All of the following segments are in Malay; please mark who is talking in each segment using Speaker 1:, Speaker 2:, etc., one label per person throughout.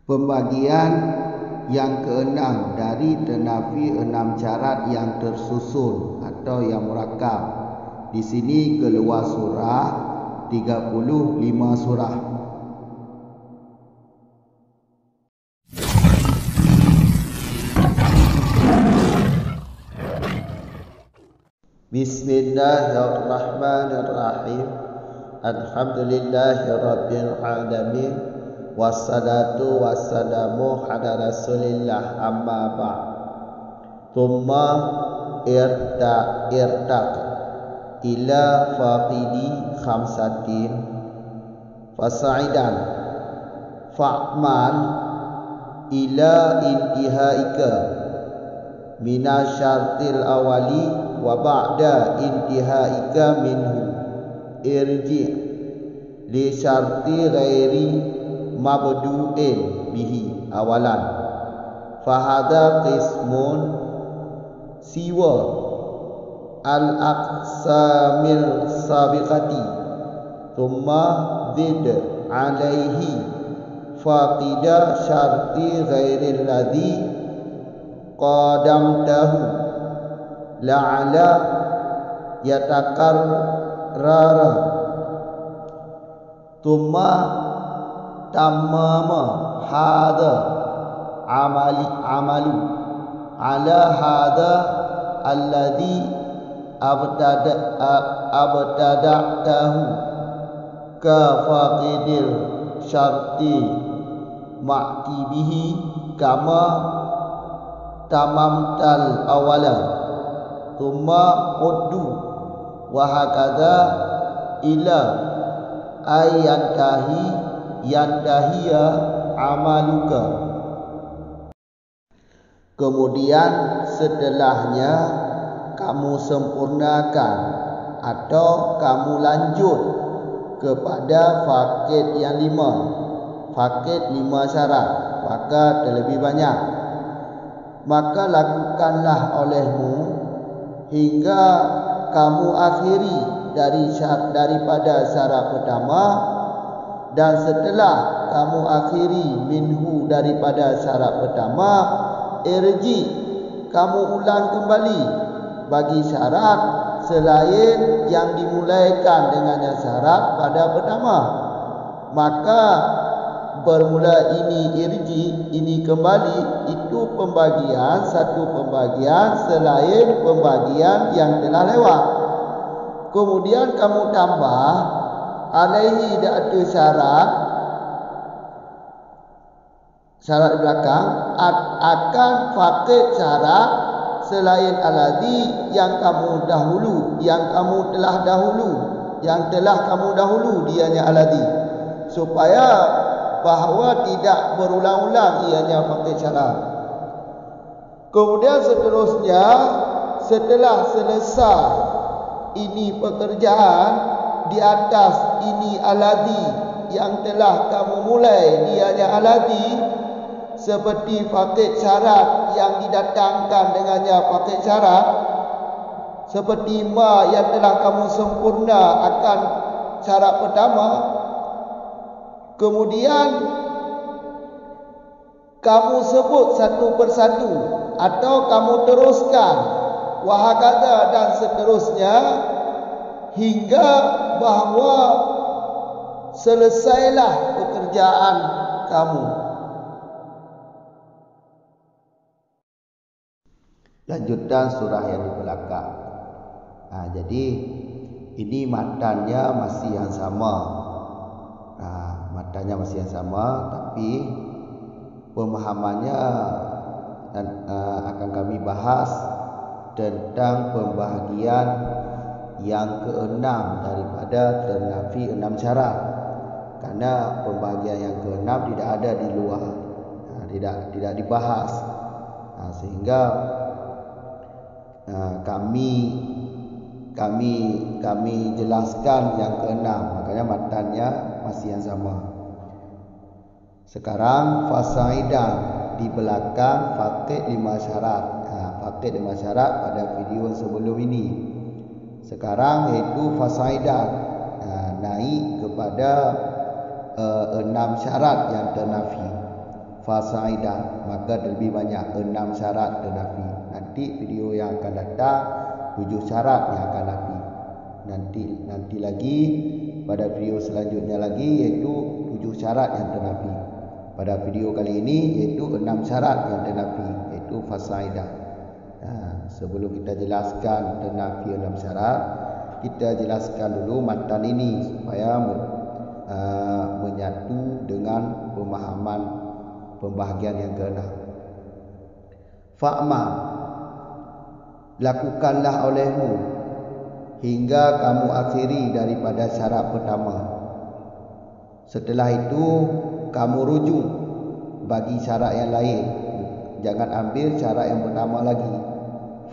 Speaker 1: Pembagian yang keenam dari tenafi 6 syarat yang tersusun atau yang murakab. Di sini keluar surah 35 surah. Bismillahirrahmanirrahim. Alhamdulillahirabbil alamin. Wassalatu wassalamu ala Rasulillah, amma ba'd. Thumma irtaq ila faqidi khamsatin fasa'idan fa'mal ila intihaika minasyartil awali wa ba'da intihaika minhu irji li syarti ghairi mabdu'in bihi awalan fahada qismun siwa al-aqsamil sabiqati thumma zid alaihi faqida syarti ghairil ladhi qadamtahu la'ala yatakarrara thumma tamama hada amalu ala hada alladhi abtada'tahu ka faqidil syarti ma'ti bihi kama tamamtal awala thumma uddu wa hakadha ila yantahiya amaluka. Kemudian setelahnya kamu sempurnakan atau kamu lanjut kepada fakid yang 5. Fakid 5 syarat, maka terlebih banyak. Maka lakukanlah olehmu hingga kamu akhiri daripada syarat pertama, dan setelah kamu akhiri minhu daripada syarat pertama, irji kamu ulang kembali bagi syarat selain yang dimulaikan dengannya syarat pada pertama. Maka bermula ini irji, ini kembali, itu satu pembagian selain pembagian yang telah lewat. Kemudian kamu tambah alaihi ada syarat belakang akan fakid syarat selain aladhi yang telah kamu dahulu dianya aladhi, supaya bahawa tidak berulang-ulang ianya fakid syarat. Kemudian seterusnya, setelah selesai ini pekerjaan di atas ini aladhi yang telah kamu mulai dianya aladhi, seperti fakid syarat yang didatangkan dengannya fakid syarat, seperti ma yang telah kamu sempurna akan syarat pertama. Kemudian kamu sebut satu persatu atau kamu teruskan wahakadha dan seterusnya hingga bahawa selesailah pekerjaan kamu. Lanjutan surah yang di belakang. Jadi ini matannya masih yang sama. Matannya masih yang sama, tapi pemahamannya akan kami bahas tentang pembahagian yang keenam daripada ternafi 6 syarat. Karena pembahagian yang keenam tidak ada di luar, tidak dibahas. Sehingga kami jelaskan yang keenam, makanya matannya masih yang sama. Sekarang fasaidan di belakang fakid 5 syarat. Fakid 5 syarat pada video sebelum ini. Sekarang iaitu fasaidan, naik kepada 6 syarat yang ternafi. fasaidah, maka lebih banyak 6 syarat ternafi. Nanti video yang akan datang 7 syarat yang akan nafi. Nanti lagi pada video selanjutnya lagi iaitu 7 syarat yang ternafi. Pada video kali ini iaitu 6 syarat yang ternafi, iaitu fasaidah. Sebelum kita jelaskan ternafi 6 syarat, kita jelaskan dulu matan ini supaya menyatu dengan pemahaman pembahagian yang ke-6. Fa'ma, lakukanlah olehmu hingga kamu akhiri daripada syarat pertama. Setelah itu kamu rujuk bagi syarat yang lain. Jangan ambil syarat yang pertama lagi.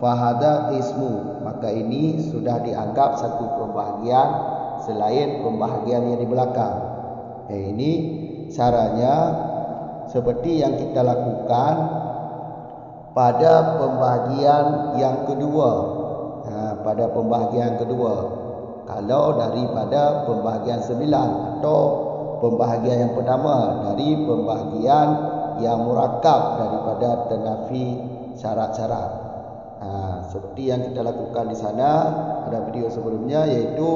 Speaker 1: Fahada qismu, maka ini sudah dianggap satu pembahagian selain pembahagian yang di belakang. Ini caranya seperti yang kita lakukan pada pembahagian yang kedua. Pada pembahagian kedua, kalau daripada pembahagian 9 atau pembahagian yang pertama dari pembahagian yang murakab daripada ternafi syarat-syarat. Seperti yang kita lakukan di sana pada video sebelumnya, iaitu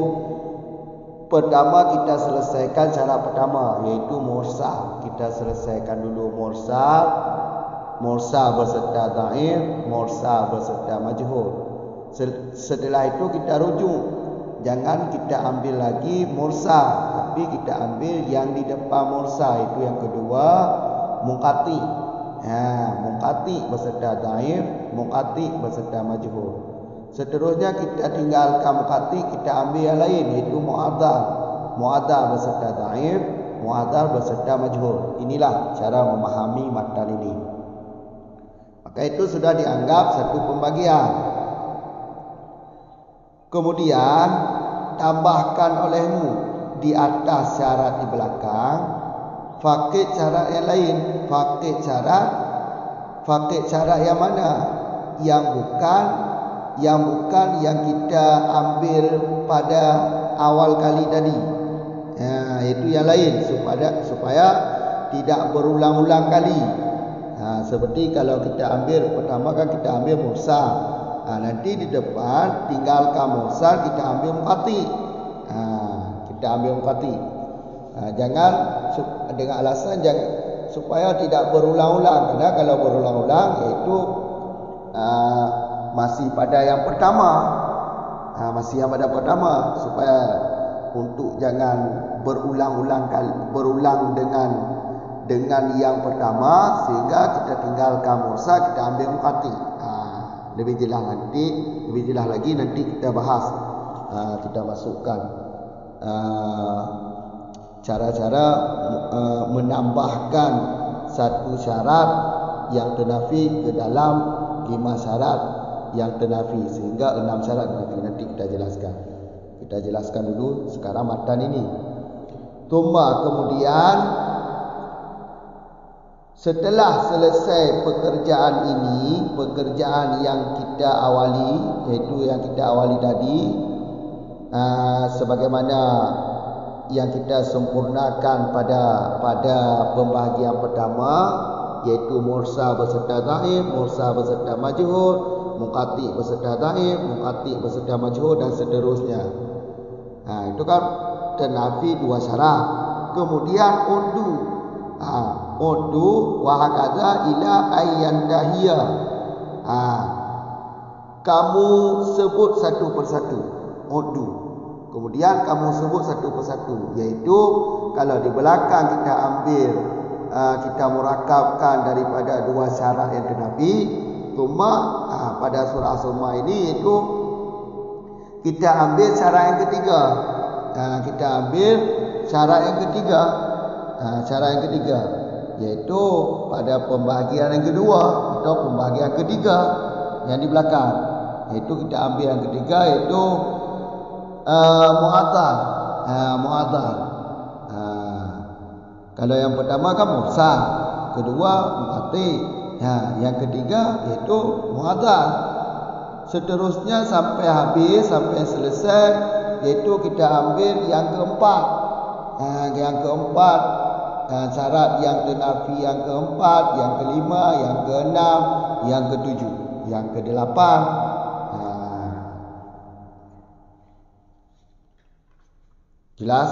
Speaker 1: pertama kita selesaikan syarat pertama, iaitu mursal. Kita selesaikan dulu mursal berserta dhaif, mursal berserta majhul. Setelah itu kita rujuk. Jangan kita ambil lagi mursal, tapi kita ambil yang di depan mursal, itu yang kedua, munqati. Munqati berserta dhaif, munqati berserta majhul. Seterusnya kita tinggalkan munqati, kita ambil yang lain, iaitu mu'adzal. Mu'adzal berserta dhaif, mu'adzal berserta majhul. Inilah cara memahami matan ini. Maka itu sudah dianggap satu pembagian. Kemudian tambahkan olehmu di atas syarat di belakang fakid syarat yang lain. Fakid syarat yang mana? Yang bukan yang kita ambil pada awal kali tadi. Itu yang lain supaya tidak berulang-ulang kali. Seperti kalau kita ambil pertama kan kita ambil mursal. Nanti di depan tinggalkan mursal, kita ambil munqati. Kita ambil munqati. Jangan dengan alasan supaya tidak berulang-ulang. Karena kalau berulang-ulang iaitu masih pada yang pertama. Masih yang pada pertama, supaya untuk jangan berulang-ulang berulang dengan yang pertama, sehingga kita tinggalkan mursal, kita ambil munqati. Lebih jelas lagi nanti kita bahas. Kita masukkan cara-cara menambahkan satu syarat yang ternafi ke dalam 5 syarat yang ternafi, sehingga 6 syarat ternafi. Nanti kita jelaskan. Kita jelaskan dulu sekarang matan ini. Kemudian setelah selesai pekerjaan ini, pekerjaan yang kita awali, iaitu yang kita awali tadi, sebagaimana yang kita sempurnakan pada pembahagian pertama, iaitu mursal berserta dhaif, mursal berserta majhul, munqati berserta dhaif, munqati berserta majhul, dan seterusnya. Itu kan ternafi 2 syarat. Kemudian Udu wa hakadha ila ayyantahiyya. Kamu sebut satu persatu. Udu. Kemudian kamu sebut satu persatu, iaitu kalau di belakang kita ambil kita murakabkan daripada 2 syarat yang ternafi, cuma pada surah As-Summa ini iaitu kita ambil syarat yang ketiga. Kita ambil syarat yang ketiga. Syarat yang ketiga iaitu pada pembahagian yang kedua atau pembahagian ketiga yang di belakang, iaitu kita ambil yang ketiga, iaitu mu'adzal. Kalau yang pertama kan mursal, kedua munqati, yang ketiga iaitu mu'adzal. Seterusnya sampai habis, sampai selesai, iaitu kita ambil yang keempat. Yang keempat syarat yang ternafi yang keempat, yang kelima, yang keenam, yang ketujuh, yang kedelapan. Jelas?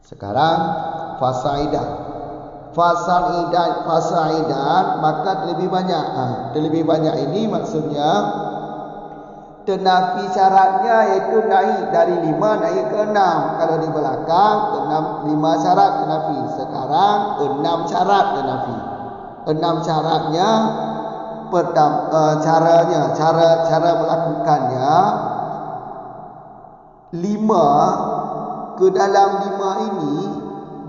Speaker 1: Sekarang fasaidah. Fasaidah maka terlebih banyak. Terlebih banyak ini maksudnya ternafi syaratnya iaitu naik dari 5 naik ke 6. Kalau di belakang 5 syarat ternafi. Sekarang 6 syarat ternafi. 6 syaratnya caranya, cara melakukannya 5 ke dalam 5 ini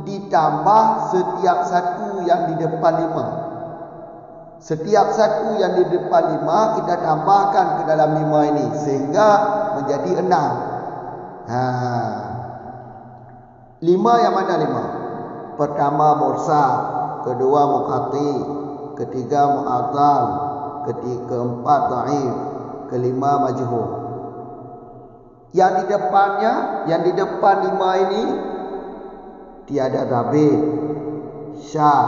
Speaker 1: ditambah setiap satu yang di depan 5. Setiap satu yang di depan 5 kita tambahkan ke dalam 5 ini sehingga menjadi 6. 5 yang mana 5? Pertama mursal, kedua muqati, ketiga mu'atal, keempat dhaif, kelima majhul. Yang di depannya, yang di depan 5 ini tiada tabid, syah,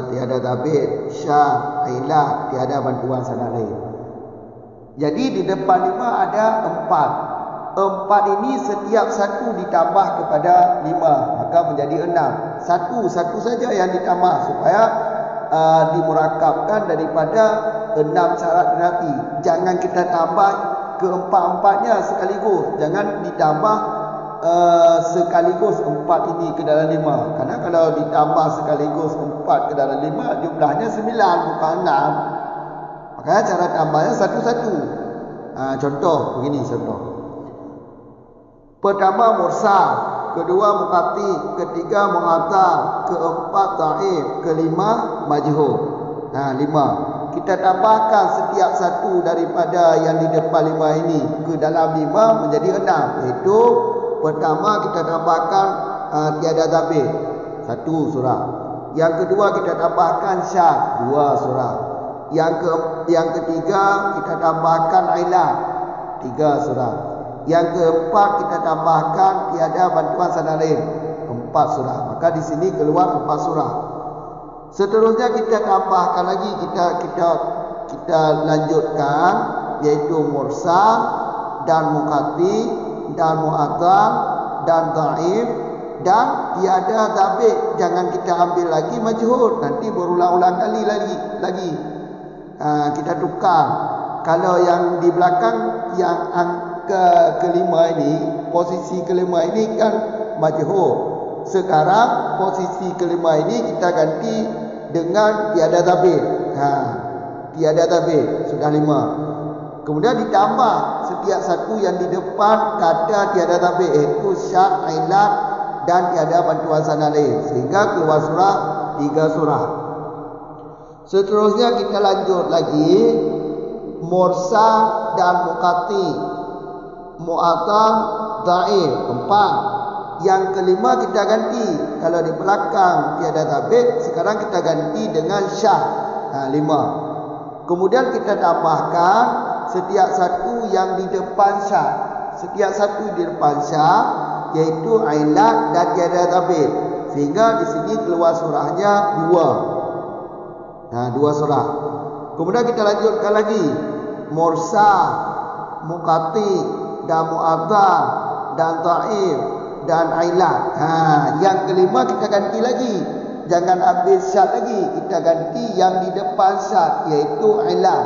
Speaker 1: tiada tabid, syah, ilah, tiada bantuan sana lain. Jadi di depan 5 ada 4. 4 ini setiap satu ditambah kepada 5, maka menjadi 6. Satu saja yang ditambah supaya dimurakabkan daripada 6 syarat ternafi. Jangan kita tambah keempat-empatnya sekaligus. Jangan ditambah sekaligus 4 ini ke dalam 5. Karena kalau ditambah sekaligus 4 ke dalam 5 jumlahnya 9 bukan 6. Makanya cara tambahnya satu-satu. Contoh begini contoh. Pertama mursal, kedua muqati, ketiga mu'atal, keempat dhaif, kelima majhul. 5. Kita tambahkan setiap satu daripada yang di depan 5 ini ke dalam 5 menjadi 6. Iaitu pertama kita tambahkan tiada tabid, 1 surah. Yang kedua kita tambahkan syah, 2 surah. Yang ketiga kita tambahkan ilah, 3 surah. Yang keempat kita tambahkan tiada bantuan sana lain, 4 surah. Maka di sini keluar 4 surah. Seterusnya kita tambahkan lagi, kita lanjutkan yaitu mursal dan muqati dan mu'atal dan dhaif dan tiada tabid. Jangan kita ambil lagi majhul, nanti berulang-ulang kali lagi. Kita tukar. Kalau yang di belakang yang kelima ini, posisi kelima ini kan majhul. Sekarang posisi kelima ini kita ganti dengan tiada tabid. Tiada tabid sudah 5. Kemudian ditambah setiap satu yang di depan kata tiada tabid, iaitu syad, ilat dan tiada bantuan sana lain, sehingga keluar surah 3 surah. Seterusnya kita lanjut lagi mursal dan muqati, mu'atal, dhaif, 4. Yang kelima kita ganti. Kalau di belakang tiada tabid, sekarang kita ganti dengan syah, 5. Kemudian kita tambahkan setiap satu yang di depan syah. Setiap satu di depan syah yaitu ilat dan tiada tabid, sehingga di sini keluar surahnya 2. 2 surah. Kemudian kita lanjutkan lagi mursal, muqati dan mu'atal dan dhaif dan ilat. Yang kelima kita ganti lagi. Jangan ambil syad lagi, kita ganti yang di depan syad yaitu ilat.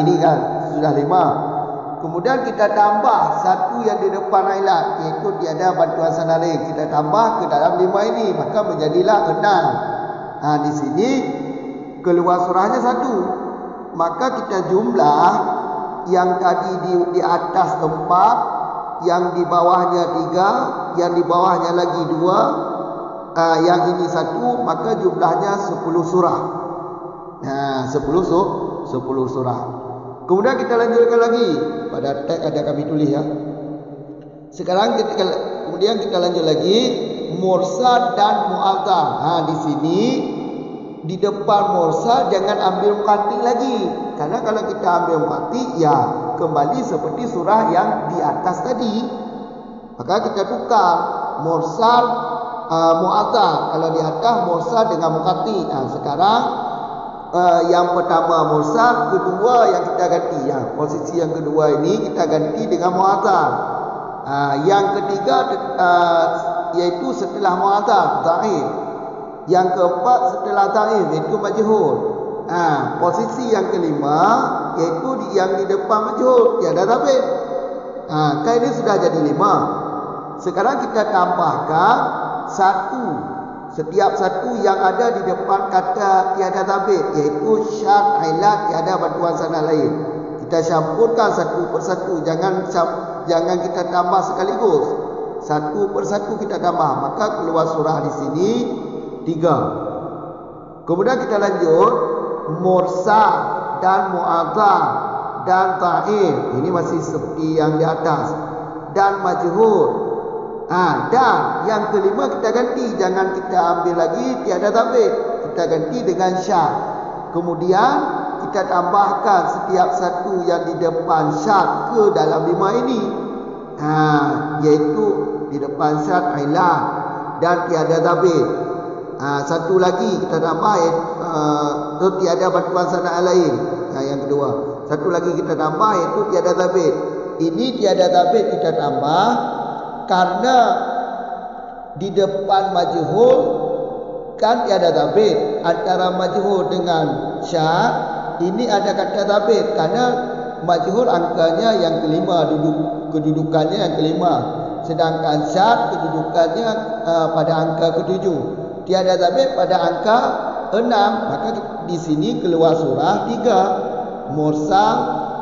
Speaker 1: Ini kan sudah 5. Kemudian kita tambah satu yang di depan ilat yaitu tiada bantuan sana lain. Kita tambah ke dalam 5 ini, maka menjadilah 6. Di sini keluar surahnya 1. Maka kita jumlah yang tadi di atas 4, yang di bawahnya 3, yang di bawahnya lagi 2, yang ini 1, maka jumlahnya 10 surah. 10 surah. Kemudian kita lanjutkan lagi. Pada tag ada kami tulis ya. Sekarang kemudian kita lanjut lagi mursal dan mu'atal. Di sini di depan mursal jangan ambil muqati lagi. Karena kalau kita ambil muqati, ya kembali seperti surah yang di atas tadi. Maka kita tukar mursal mu'azzar. Kalau di atas mursal dengan muqatti. Sekarang yang pertama mursal, kedua yang kita ganti. Posisi yang kedua ini kita ganti dengan mu'azzar. Yang ketiga yaitu setelah mu'azzar dhaif. Yang keempat setelah dhaif iaitu majhul. Posisi yang kelima yaitu yang di depan majhul tiada dhabit. Kan ini sudah jadi 5. Sekarang kita tambahkan setiap satu yang ada di depan kata tiada dhabit, iaitu syarat, ilat, tiada bantuan sana lain. Kita campurkan satu persatu, jangan kita tambah sekaligus. Satu persatu kita tambah, maka keluar surah di sini 3. Kemudian kita lanjut, mursal dan mu'azzar dan dhaif. Ini masih seperti yang di atas. Dan majhul. Dan yang kelima kita ganti, jangan kita ambil lagi tiada dhabit, kita ganti dengan syad. Kemudian kita tambahkan setiap satu yang di depan syad ke dalam 5 ini, iaitu di depan syad ilah dan tiada dhabit. Satu lagi kita tambah iaitu tiada bantuan sana lain. Yang kedua, satu lagi kita tambah iaitu tiada dhabit. Ini tiada dhabit kita tambah karena di depan majhul kan tiada dhabit. Antara majhul dengan syad ini ada kata dhabit, karena majhul angkanya yang kelima, kedudukannya yang kelima, sedangkan syad kedudukannya pada angka ke-7. Tiada dhabit pada angka 6. Maka di sini keluar surah 3. Mursal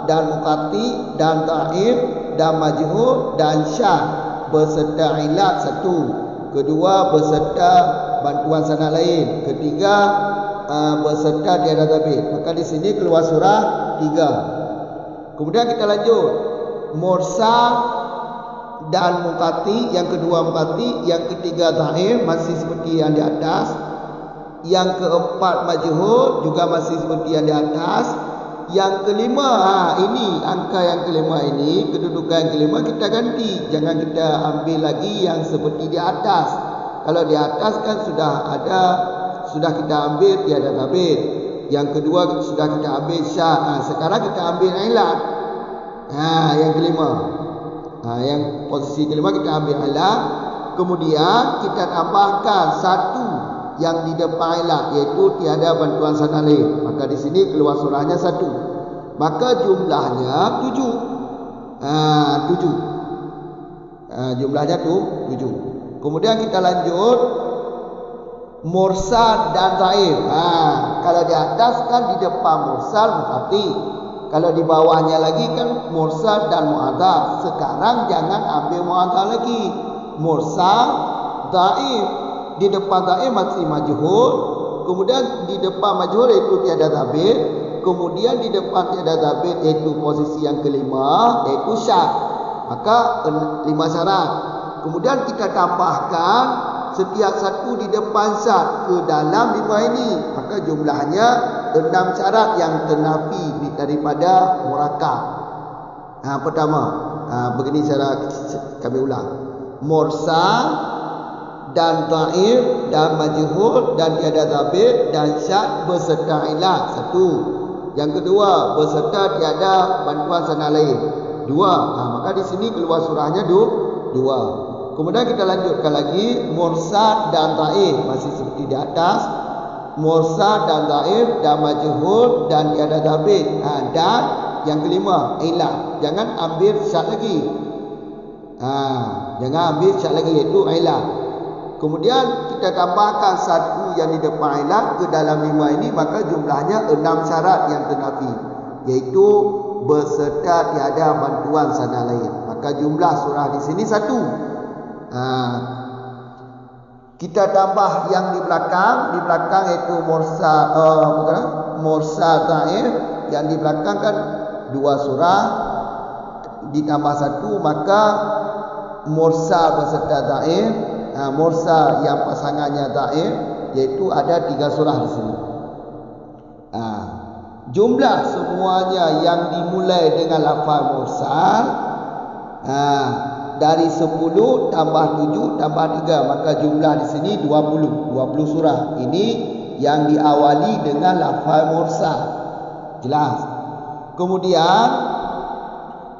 Speaker 1: dan muqatti dan dhaif dan majhul dan syad beserta ilat 1. Kedua beserta bantuan sana lain. Ketiga beserta tiada dhabit. Maka di sini keluar surah 3. Kemudian kita lanjut. Mursal dan muqatti, yang kedua muqatti, yang ketiga dhaif, masih seperti yang di atas. Yang keempat majhul, juga masih seperti yang di atas. Yang kelima, ini angka yang kelima ini, kedudukan yang kelima kita ganti. Jangan kita ambil lagi yang seperti di atas. Kalau di atas kan sudah kita ambil tiada dhabit. Yang kedua sudah kita ambil syad. Sekarang kita ambil ilat. Yang kelima. Yang posisi kelima kita ambil ilat. Kemudian kita tambahkan satu yang di depan ilat, iaitu tiada bantuan sana lain. Maka di sini keluar surahnya 1. Maka jumlahnya 7. 7. Jumlahnya 7. Kemudian kita lanjut mursal dan dhaif. Kalau di atas kan di depan mursal muqatti. Kalau di bawahnya lagi kan mursal dan mu'azzar. Sekarang jangan ambil mu'azzar lagi. Mursal, dhaif. Di depan dhaif masih majhul. Kemudian di depan majhul iaitu tiada dhabit. Kemudian di depan tiada dhabit iaitu posisi yang kelima, iaitu syad. Maka 5 syarat. Kemudian kita tambahkan setiap satu di depan syad ke dalam 5 ini. Maka jumlahnya 6 syarat yang ternafi daripada murakkab. Pertama, begini cara kami ulang. Mursal dan dhaif dan majhul dan tiada dhabit dan syad beserta ilat 1. Yang kedua beserta tiada bantuan sana lain 2. Maka di sini keluar surahnya 2. Kemudian kita lanjutkan lagi mursal dan dhaif masih seperti di atas. Mursal dan dhaif dan majhul dan tiada dhabit. Dan yang kelima ilat. Jangan ambil syad lagi. Jangan ambil syad lagi, iaitu ilat. Kemudian kita tambahkan satu yang di depan ilat ke dalam 5 ini, maka jumlahnya 6 syarat yang ternafi, iaitu beserta tiada bantuan sana lain. Maka jumlah surah di sini 1. Kita tambah yang di belakang iaitu mursal dhaif. Yang di belakang kan 2 surah ditambah 1, maka mursal beserta dhaif. Mursal yang pasangannya dhaif, iaitu ada 3 surah di sini. Jumlah semuanya yang dimulai dengan lafaz mursal dari 10 tambah 7 tambah 3, maka jumlah di sini 20 surah. Ini yang diawali dengan lafaz mursal. Jelas. Kemudian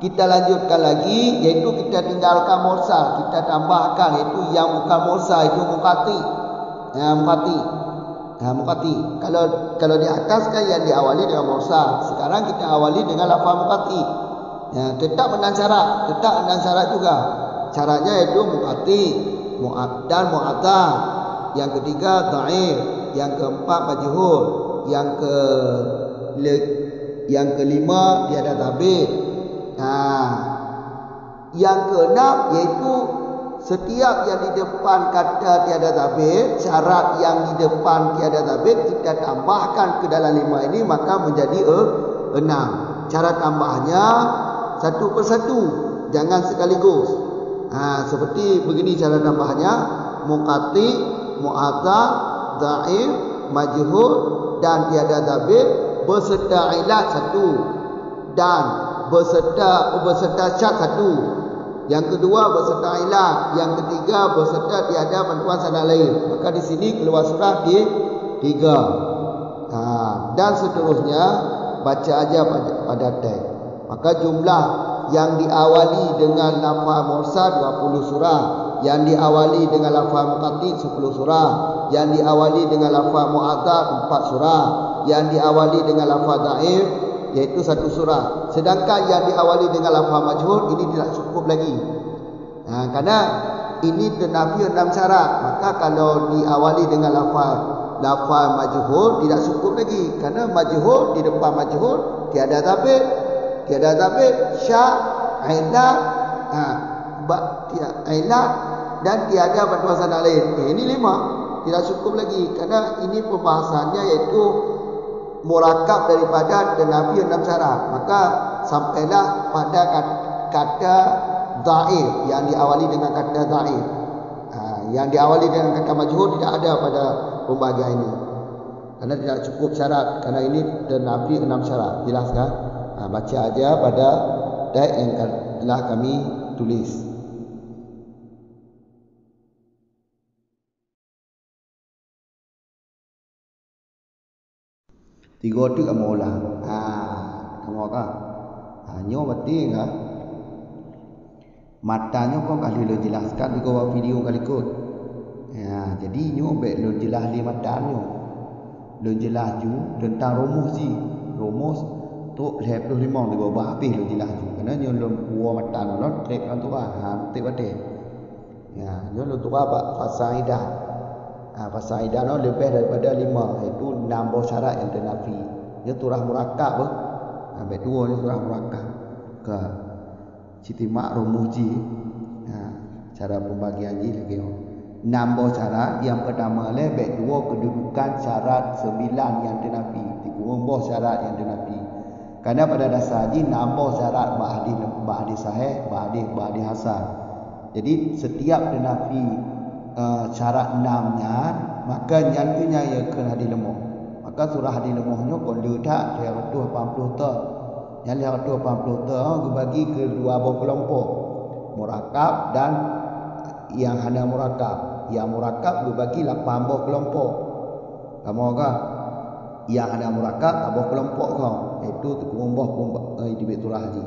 Speaker 1: kita lanjutkan lagi, iaitu kita tinggalkan mursal, kita tambahkan iaitu yang bukan mursal, itu muqati. Muqati. Kalau di atas kan yang diawali dengan mursal. Sekarang kita awali dengan lafaz muqati. Tetap menang syarat juga. Syaratnya itu muqati, dan mu'atta. Yang ketiga dhaif, yang keempat majhul, yang kelima tiada tabik. Yang keenam iaitu setiap yang di depan kata tiada tabik, syarat yang di depan tiada tabik kita tambahkan ke dalam 5 ini, maka menjadi 6. Cara tambahnya satu persatu, jangan sekaligus. Seperti begini cara tambahnya: muqati, mu'atta, dhaif, majhul dan tiada tabik beserta ilat 1, dan beserta syad 1. Yang kedua beserta ilat, yang ketiga beserta tiada bantuan sanad lain. Maka di sini keluar surah di 3. Dan seterusnya baca aja pada teks. Maka jumlah yang diawali dengan lafaz mursal 20 surah, yang diawali dengan lafaz muqati 10 surah, yang diawali dengan lafaz mu'atta 4 surah, yang diawali dengan lafaz dhaif yaitu 1 surah. Sedangkan yang diawali dengan lafaz majhul ini tidak cukup lagi. Karena ini ternafi 6 syarat. Maka kalau diawali dengan lafaz majhul tidak cukup lagi. Karena majhul, di depan majhul tiada tabik, sya, ilat, ilat dan tiada bantuan sanad lain. Ini 5. Tidak cukup lagi. Karena ini pembahasannya iaitu murakab daripada ternafi 6 syarat. Maka sampailah pada kata dhaif yang diawali dengan kata dhaif. Yang diawali dengan kata majhul tidak ada pada pembahagian ini. Karena tidak cukup syarat. Karena ini ternafi 6 syarat. Jelas kan? Baca aja pada teks yang telah kami tulis. Tiga tu kamu ulang. Kamu kan? Nyo berarti kan? Matanya kau kali lo jelaskan di bawah video kali kot. Jadi nyo baik lo jelas li matanya. Lo jelas ju tentang rumus si. Rumus tu 25 di bawah habis lo jelas ju. Karena nyo lo buah matan lo trek kan tu tik bade. Nyo lo tu fasaidah. Fasaidah no lebih daripada 5, iaitu 6 syarat yang ternafi. Dia surah murakab. Sampai 2 ni surah murakab. Ke Sitimak Rumuji. Cara pembagian ni lagi. 6 syarat. Yang pertama lebih 2 kedudukan syarat 9 yang ternafi. 3 syarat yang ternafi. Karena pada dasar ni 6 syarat ba'di sahih, ba'di hasan. Jadi setiap ternafi syarat 6-nya, maka yang tu nya ia kena hadis lemah. Maka surah hadis lemahnya kon letak 280 ta. Yang 280 ta dibagi ke 2 kelompok. Murakab dan yang hanya murakab. Yang murakab dibagi 8 kelompok. Kamu kan? Yang hanya murakab 8 kelompok kau. Itu kumbah di beturah haji.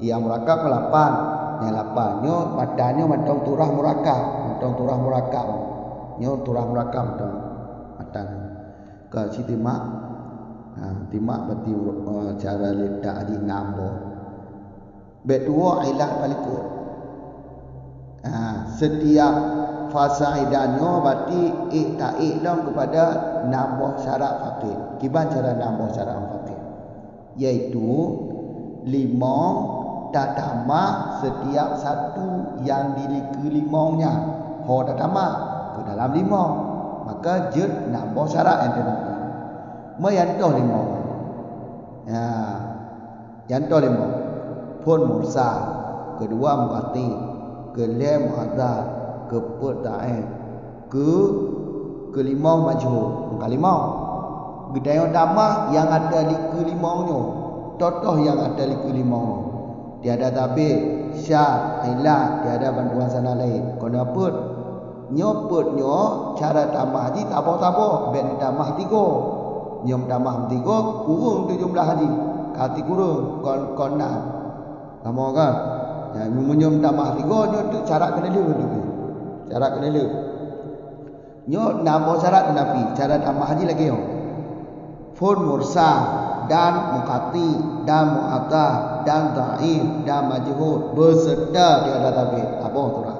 Speaker 1: Yang murakab 8. Yang 8-nya matanya matang turah murakab. Turah murakab. Nyo turah murakab matan. Ke Sitimak. Timak berarti cara letak di nambo. Bedua ilat palikut. Setiap fasaidannya berarti ta'iklam kepada nambo syarat fakir. Gimana cara nambo syarat fakir? Yaitu 5 tatama setiap satu yang diliku 5-nya. Tak tamat ke dalam 5, maka jed nambah syarat yang ternafi. Meyantoh 5. Yantoh 5. Pun mursal, kedua muqati, kelem mu'adzar, keput ta'if, kelima majhul. Muka 5. Gedaya tamah yang ada liku 5-nya. Totoh yang ada liku 5. Tiada tabik syad, ilat tiada bantuan sana lain. Kena put nyoputnya cara tambah haji tabah-tabah ben tambah 3. Nyom tambah 3 kurang tu jumlah haji. Kati kurang kon nak. Lama kan? Ya nyom tambah 3 nyo tu cara kena lu tu. Cara kena lu. Nyo nambah syarat Nabi, cara tambah haji lagi yo. Fun mursa dan mukati dan mu'adah dan dhaif dan majhul berserta tiada tabit. Apa tu lah?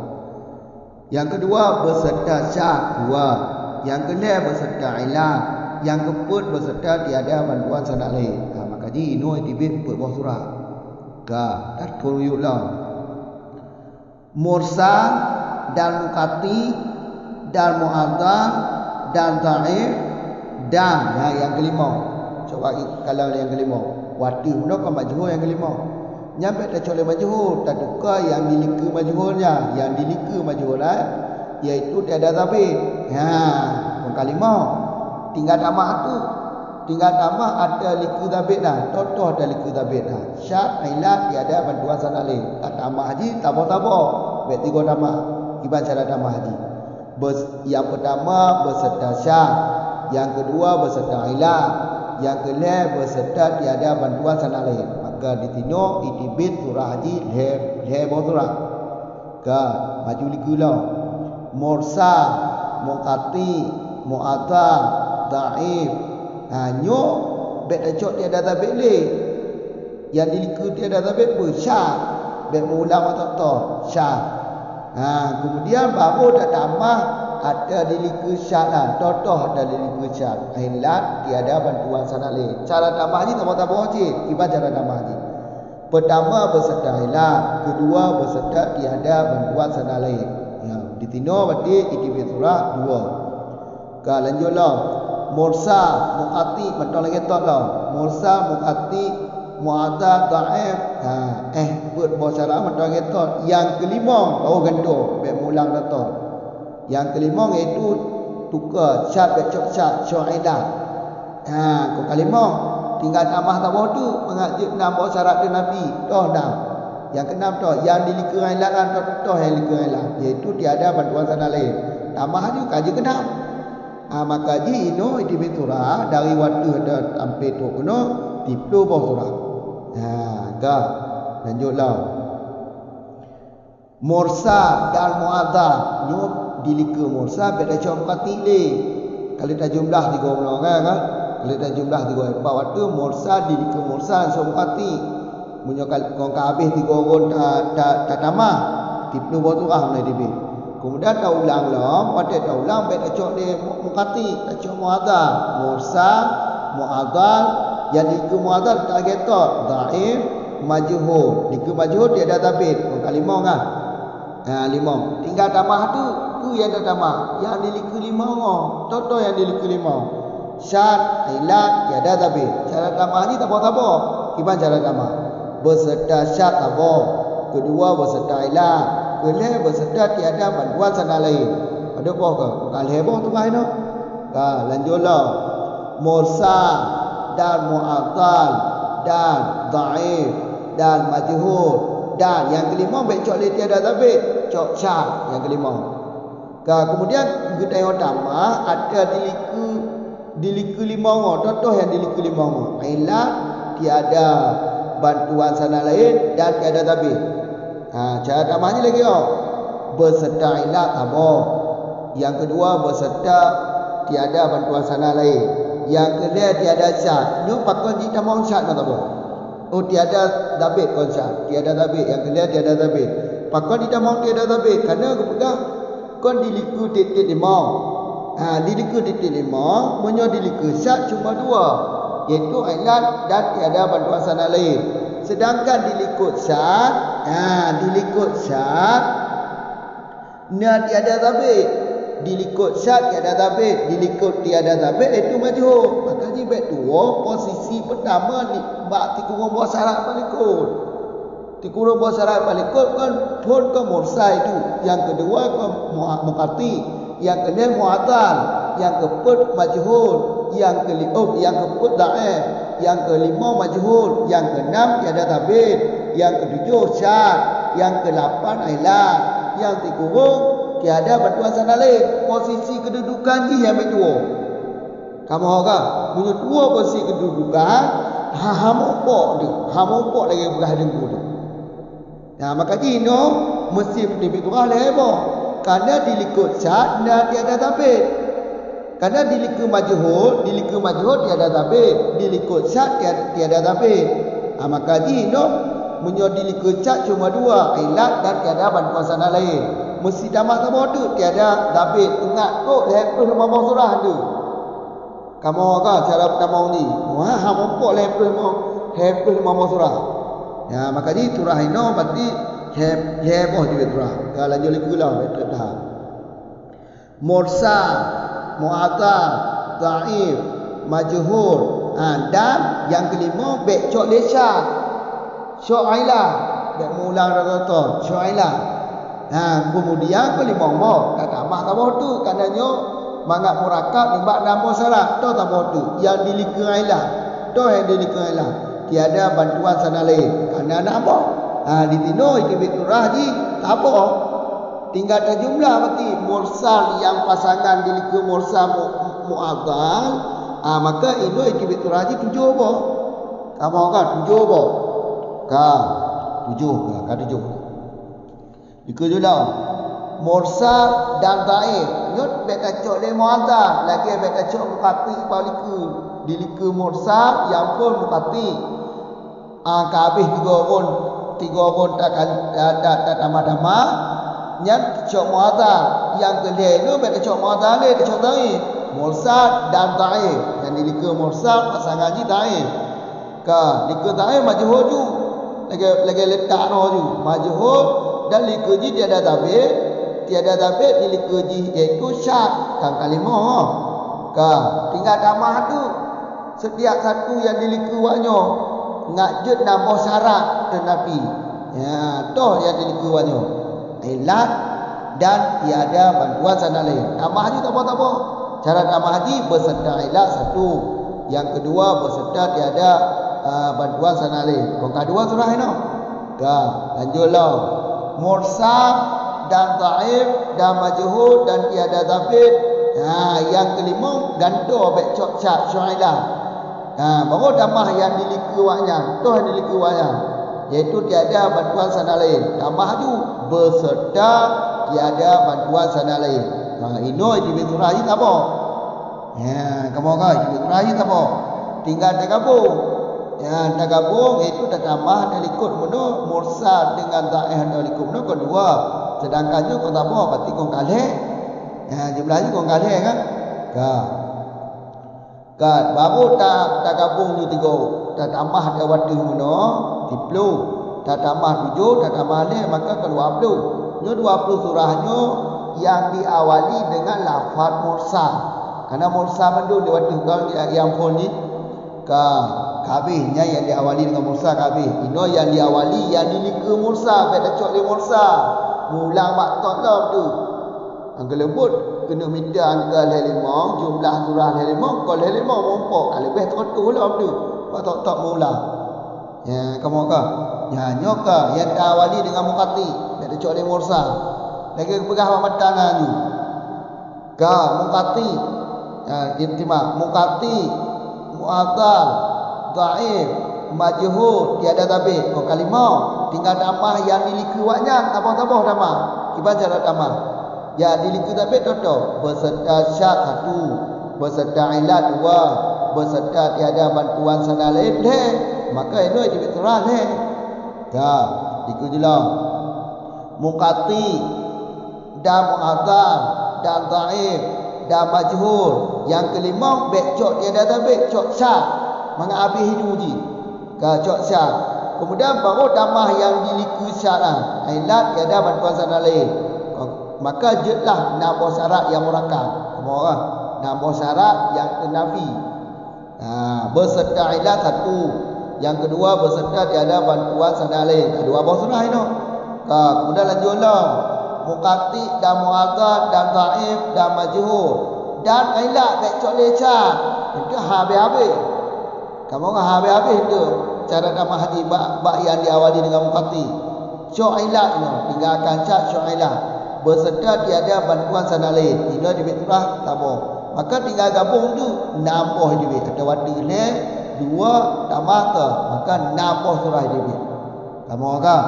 Speaker 1: Yang kedua berserta syad 2. Yang kedua berserta ilah. Yang keempat berserta tiada bantuan sana lain. Maka ji no tibit put bawah surah. Ka tak turuyuk lah. Mursa dan mukati dan mu'adah dan dhaif dan yang kelima. Coba kalau yang kelima. Wadi pun kan majhul yang kelima. Nyampe tak coleh majhul, tak tukar yang dilika majhulnya, yang dilika majhul iaitu tiada tabit. Yang kelima. Tinggal tambah tu. Tinggal tambah ada liku tabit dah. Totoh ada liku tabit dah. Syad ilat tiada bantuan sana lain. Tak tambah haji tabah-tabah. Bet 3 tambah. Gimana cara tambah haji? Yang pertama berserta syad. Yang kedua berserta ilat. Yang ketiga berserta tiada bantuan sana lain. Maka ditino itibit surah haji lebo surah. Ka maju liku lah. Mursa, muqati, mu'adah, dhaif. Nyo bet acok tiada tabit le. Yang diliku tiada tabit pun syad. Bet mengulang atau syad. Kemudian baru tak tambah ada diliku syad lah. Totoh ada diliku syad. Ilat tiada bantuan sana lain. Cara tambah haji tambah-tambah haji. Gimana cara tambah haji? Pertama berserta ilat. Kedua berserta tiada bantuan sana lain. Ditino berarti itibit surah 2. Ka lanjutlah. Mursa, muqati, mentol lagi tok lah. Mursa, muqati, mu'adah, dhaif. Buat bahasa Arab mentol lagi tok. Yang kelima, gendo, bet mulang dah tok. Yang kelima iaitu tukar syad becok syad syaidah. Kau kelima tinggal tambah tu mengajuk nambah syarat Nabi. Toh dah. Yang keenam toh yang dilika ilat toh yang dilika ilat iaitu tiada bantuan sana lain. Tambah juga kaji keenam. Maka ji ino itibit surah dari waktu ada sampai tu kena tiplu bawah surah. Ka lanjutlah. Mursa dan mu'adah nyo dilika mursa beda jom katile. Kalau tak jumlah 3 orang kan? Kalau tak jumlah 3 sebab waktu mursa dilika mursa so mukati. Munyo kau habis 3 orang tak tamah tiplu bawah surah mulai dibit. Kemudian tak ulang lah, pada tak ulang baik tak cok dia mukati, tak cok mu'adah, mursa, mu'adah, yang diku mu'adah tak getok, dhaif, majhul. Diku majhul dia ada tabit. Kalimah kan? 5. Tinggal tambah tu yang dah tambah. Yang diliku 5 orang. Toto yang diliku 5. Syad, ilat, dia ada tabit. Cara tambah ni tabah-tabah. Gimana cara tambah? Berserta syad tabah. Kedua berserta ilat. Boleh berserta tiada bantuan sana lain. Ada apa ke? Bukan heboh tu kan itu. Lanjutlah. Mursa dan mu'atal dan dhaif dan majhul dan yang kelima baik cok le tiada tabit. Cok syad yang kelima. Kemudian kita yang tambah ada diliku 5 orang. Contoh yang diliku 5 orang. Ilat tiada bantuan sana lain dan tiada tabit. Cara tambahnya lagi berserta ilat tabah. Yang kedua berserta tiada bantuan sana lain. Yang kedua tiada syad. Ni pakon di tamang syad nak tabah. Tiada tabit kon syad. Tiada tabit. Yang kedua tiada tabit. Pakon di tamang tiada tabit. Kerana aku pegang kon diliku titik 5. Diliku titik 5, menyo diliku syad cuma 2. Iaitu ilat dan tiada bantuan sana lain. Sedangkan dilikut syad, tiada tabit. Dilikut syad tiada tabit, dilikut tiada tabit itu majhul. Maka jibet dua posisi pertama ni bak tikurung bawah syarat balikut. Tikurung bawah syarat balikut kan pun ke mursa itu. Yang kedua ke muqati, yang ketiga mu'atal, yang keempat majhul, yang keempat dhaif. Yang kelima majhul, yang keenam tiada tabit, yang ketujuh syad, Yang ke-8 ailat. Yang dikurung tiada bantuan sana lain. Posisi kedudukan ni yang betul. Kamu kan punya dua posisi kedudukan, hamopok dia. Hamopok lagi berah dengku tu. Nah, maka dino mesti dibiturah lebo. Karena dilikut syad dan tiada tabit. Karena dilikut majhul tiada tabit. Dilikut syad tiada tabit. Maka dino menyo dilikut syad cuma dua, ilat dan tiada bantuan sana lain. Mesti tamat sama tu tiada tabit. Ingat kok lepas nama surah tu. Kamu kan cara pertama ni. Wah, hamopok lepas nama surah. Ya, maka di surah ini berarti heboh juga surah. Kalau lanjut lagi lah betul dah. Mursal, mu'atal, dhaif, majhul. Dan yang kelima becok lesat. Syu'ailah. Bek mulang rata-rata. Syu'ailah. Kemudian kelima mau tak tambah tambah tu katanya mangat murakab nimbak nama syarat tu tambah tu yang dilika ailah. Tu yang dilika ailah. Tiada bantuan sana lain. Kerana nak apa? Di tino ikibiturah ji tak apa. Tinggal ada jumlah berarti mursal yang pasangan dilika mursal mu'adzal. Maka itu ikibiturah ji 7 apa? Kamu kan 7 apa? Kan 7 kan 7. Ikut dulu. Mursal dan dhaif. Nyut beta cok le mu'adzal, lagi beta cok mukati baliku. Dilika mursal yang pun mukati. Kabeh 3 pun tak tambah-tambah. Nyat cok mu'adzal. Yang kedua tu beta cok mu'adzal le cok dhaif. Mursal dan dhaif. Yang dilika mursal pasangan ji dhaif. Ka dilika dhaif majhul tu. Lagi letak no tu. Majhul dan lika ji tiada tabit. Tiada tabit dilika ji iaitu syak kan kalimah. Ka tinggal tambah tu. Setiap satu yang dilika waknya ngajut nambah syarat tetapi toh yang dilika waknya ilat dan tiada bantuan sana lain. Tambah haji tak apa. Cara tambah haji berserta ilat satu. Yang kedua berserta tiada bantuan sana lain. Kong kedua surah ini. Ka lanjutlah. Mursal dan dhaif dan majhul dan tiada tabit. Yang kelima ganto bek cok syak syuailah. Baru tambah yang dilika waknya. Toh yang dilika waknya iaitu tiada bantuan sana lain. Tambah tu berserta tiada bantuan sana lain. Ini di surah ini tak apa. Kamu kan di surah ini tak apa. Tinggal tergabung. Tak gabung itu tak tambah dan ikut meno mursal dengan dhaif dan ikut meno kedua. Sedangkan kau tak apa berarti kau kalah. Jumlah ni kau kalah kan? Kan baru tak gabung tu 3. Tak tambah ada waktu meno 10. Tak tambah 7, tak tambah 5 maka ke 20. Nyo 20 surahnya yang diawali dengan lafaz mursal. Karena mursal mendu di waktu kau yang pun ni kabehnya yang diawali dengan mursal kabeh. Ino yang diawali yang dilika mursal, pada cok le mursal. Mulang maktab lah tu. Angka lembut kena minta angka lemong, jumlah surah lemong, kalau lemong mumpuk. Lebih teratur lah tu. Pak tak mula. Kamu kan? Nyoka yang diawali dengan mukati, pada cok le mursal. Lagi pegah matangan tu. Mukati. Intimak mukati, mu'adzal, dhaif, majhul, tiada tabit. Kalimah tinggal tambah yang dilika waknya, tambah-tambah tambah. Kiban cara tambah. Ya dilika tabit toto berserta syak 1, berserta ilat 2, berserta tiada bantuan sana lain deh. Maka ini dibiturah deh. Dikujulah. Mukati dan mu'adzal dan dhaif dan majhul. Yang kelima becok tiada tabit, cok syak. Manga habis hidup ji. Cok syak. Kemudian baru tambah yang dilika syak lah. Ilat tiada bantuan sana lain. Maka jetlah nambah syarat yang murakab. Kamu orang nambah syarat yang nafi. Berserta ilat 1. Yang kedua berserta tiada bantuan sana lain. Dua buah surah ini. Kemudian lanjutlah. Mukati dan mu'adzal dan dhaif dan majhul dan ilat becok lecat. Itu habis-habis. Kamu kan habis-habis itu cara tambah haji bak yang diawali dengan mukati. syu'ilah tinggalkan syak syu'ilah berserta tiada bantuan sana lain. Ino di beturah tambah. Maka tinggal gabung tu nambah di bet. Ada waktu le dua tambah ke. Maka nambah surah di bet. Kamu kan?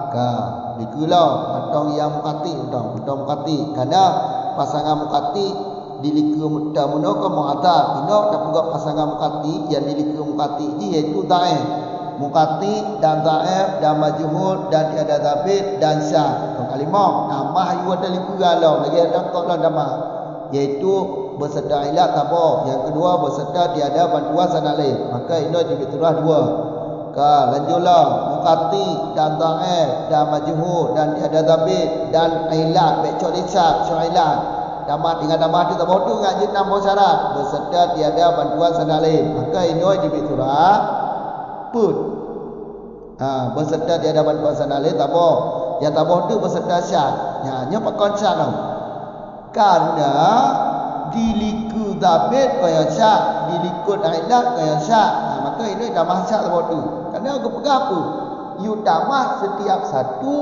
Speaker 1: Ka dikulau atong yang mukati utang mukati. Karena pasangan mukati diliku mutamuno ke mu'atar. Ino tak juga pasangan mukati yang diliku mukati iaitu da'i. Mukati dan da'if dan majhul dan tiada zabit dan syah. Kalimah nama yu ada liku galau lagi ada kau nama iaitu berserta ilat tabah. Yang kedua berserta tiada bantuan sana lain. Maka ini dibiturah dua. Ka lanjutlah mukati dan da'if dan majhul dan tiada zabit dan ilat becok lisan syailat. Nama dengan nama tu tabah tu ngaji nama syarat berserta tiada bantuan sana lain. Maka ini dibiturah put. Berserta tiada bantuan sana lain tabah. Yang tabah tu berserta syad. Nya pakon syad tau. Karena diliku zabit kaya syad, dilikut ailat kaya syad. Maka ini damah syad tabah tu. Karena aku pegang apa? You damah setiap satu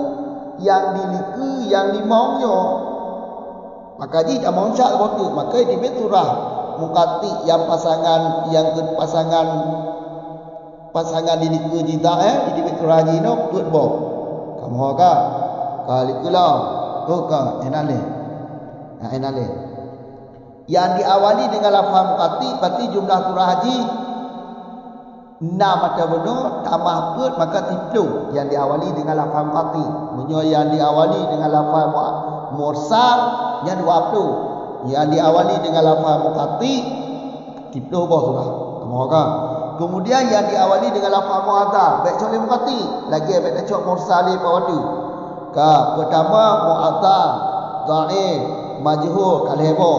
Speaker 1: yang diliku yang limaunya. Maka di damah syad tabah tu. Maka di beturah mukati yang pasangan pasangan diliku jita di beturah jino put bo. Kamu ka kali kulau ka enale enale yang diawali dengan lafaz mukati berarti jumlah surah haji 6 atau benar tambah put maka 10 yang diawali dengan lafaz mukati menyo yang diawali dengan lafaz mursal yang 20 yang diawali dengan lafaz mukati 10 boh surah kamu ka. Kemudian yang diawali dengan lafaz mu'adzar, baik cok mukati, lagi baik cok mursali pawadu. Ka pertama mu'adzar, dhaif, majhul, kalhebo.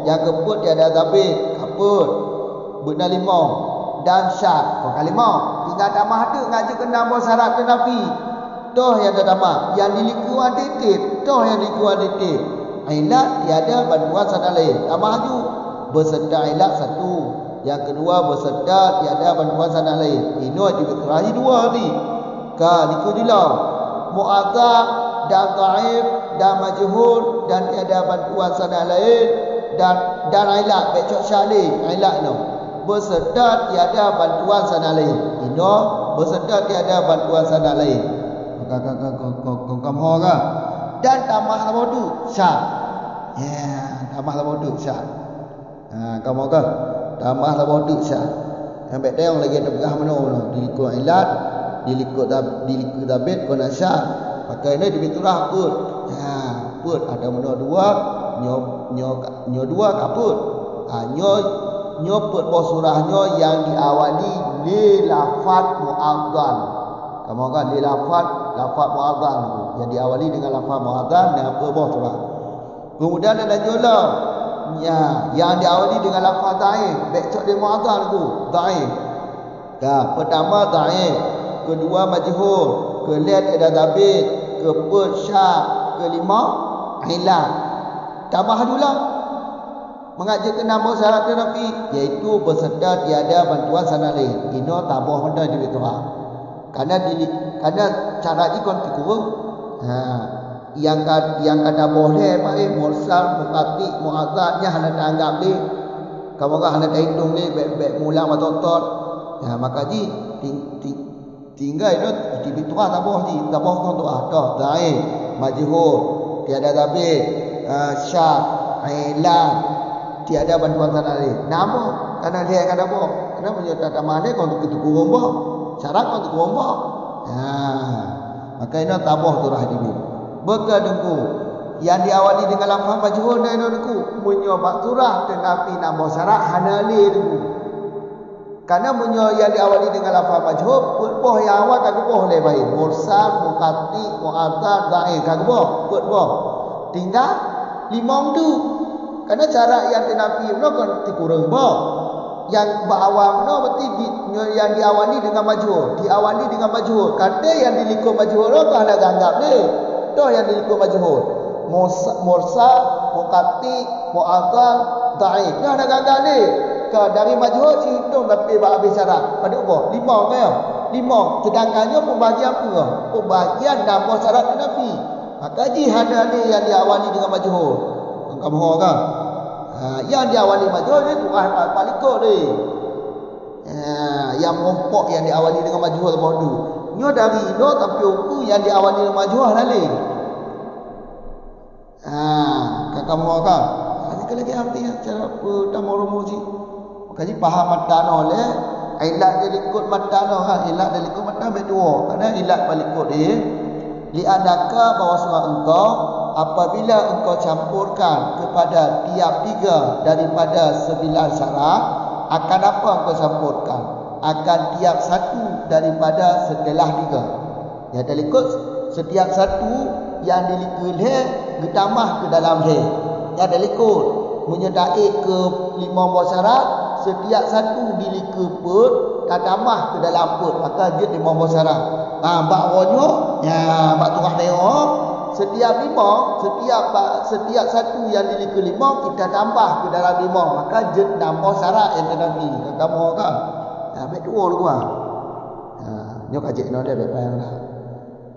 Speaker 1: Yang keput tiada zabit, kaput, benar limau dan syad. Kalimau tinggal tamah tu ngaji kena nambah syarat ke nafi. Toh yang ada tamah, yang dilikuan titik, toh yang dilikuan titik. Ilat tiada bantuan sana lain. Tamah tu berserta ilat satu. Yang kedua berserta tiada bantuan sana lain. Ini dibiturah dua ni. Ka likujula mu'adzab dan dhaif dan majhul dan tiada bantuan sana lain dan ilat becok syali ilat no. Berserta tiada bantuan sana lain. Ini berserta tiada bantuan sana lain. Kamu ka dan tambah sama tu syad. Ya, tambah sama tu syad. Kamu ka tambah lah bodoh syah. Sampai dia lagi ada pegah mana dilikut ilat, dilikut zabit kena syah. Pakai ni dibiturah put. Put ada mana dua, nyo dua kaput. Nyo put bos surahnya yang diawali li lafaz mu'adzan. Kamu kan li lafaz mu'adzan yang diawali dengan lafaz mu'adzan dan apa bos surah. Kemudian ada jula yang diawali dengan lafaz dhaif, becok dia mu'adzar tu, dhaif. Pertama dhaif, kedua majhul, keempat ada zabit, keempat syad, kelima ilat. Tambah dulu mengajarkan nama syarat nafi iaitu berserta tiada bantuan sana lain. Ino tambah benda di betul. Karena cara ikon kurang. Yang kata boleh mursal mukati mu'adzarnya hana tanggap ni kamu kan hana hitung ni baik mula matotot ya maka ji tinggal itu dibiturah tabah kon tu dah dhaif majhul tiada zabit syad ilat tiada bantuan sana lain nama karena dia kata boh karena menyerta tamah ni kon tu kurang boh syarat kon tu kurang boh maka ini tabah tu rah dibi berkedengku yang diawali dengan lafaz majhul dan dengku menyobat surah tetapi nama syarat hanali dengku karena yang diawali dengan lafaz majhul boh yang awal kagak boh le baik mursal mukati mu'adzar dhaif kagak boh tinggal limong tu karena cara yang tenafi no kan kurang boh yang bawah no berarti yang diawali dengan majhul kata yang dilikut majhul no kan ada ganggap ni toh yang dilikut majhul mursal mukati mu'adzar dhaif dah ada gagal ni ke dari majhul hitung tapi habis syarat pada apa 5 ke 5. Sedangkannya pembagian apa? Pembagian nama syarat Nabi. Maka jihad ni yang diawali dengan majhul. Kamu faham kan? Yang diawali majhul ni tu paling kok ni. Yang rompok yang diawali dengan majhul bodu. Nyo dari no tapi uku yang diawali dengan majhul lali. Kamu faham kan? Sekali lagi arti cara pertama rumuzi. Makanya paham matan oleh ilat dia ikut matan ilat dia ikut matan berdua. Karena ilat balik ikut dia li'anaka bahwa engkau apabila engkau campurkan kepada tiap 3 daripada 9 syarat, akan apa engkau campurkan? Akan tiap 1 daripada setelah 3. Ya dia ikut setiap 1 yang dilikul ditambah ke dalam ya dia ikut menyedai ke 5 buah syarat, setiap 1 dilikuput dan tambah ke dalam put, maka dia 5 buah syarat. Bakronyo bak turah leo setiap 5, setiap 1 yang dilikul 5 kita tambah ke dalam 5, maka dia 6 buah syarat yang Nabi kamu kan. Baik dua lu gua. Nyo kajik no dia baik.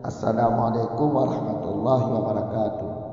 Speaker 1: Assalamualaikum warahmatullahi wabarakatuh.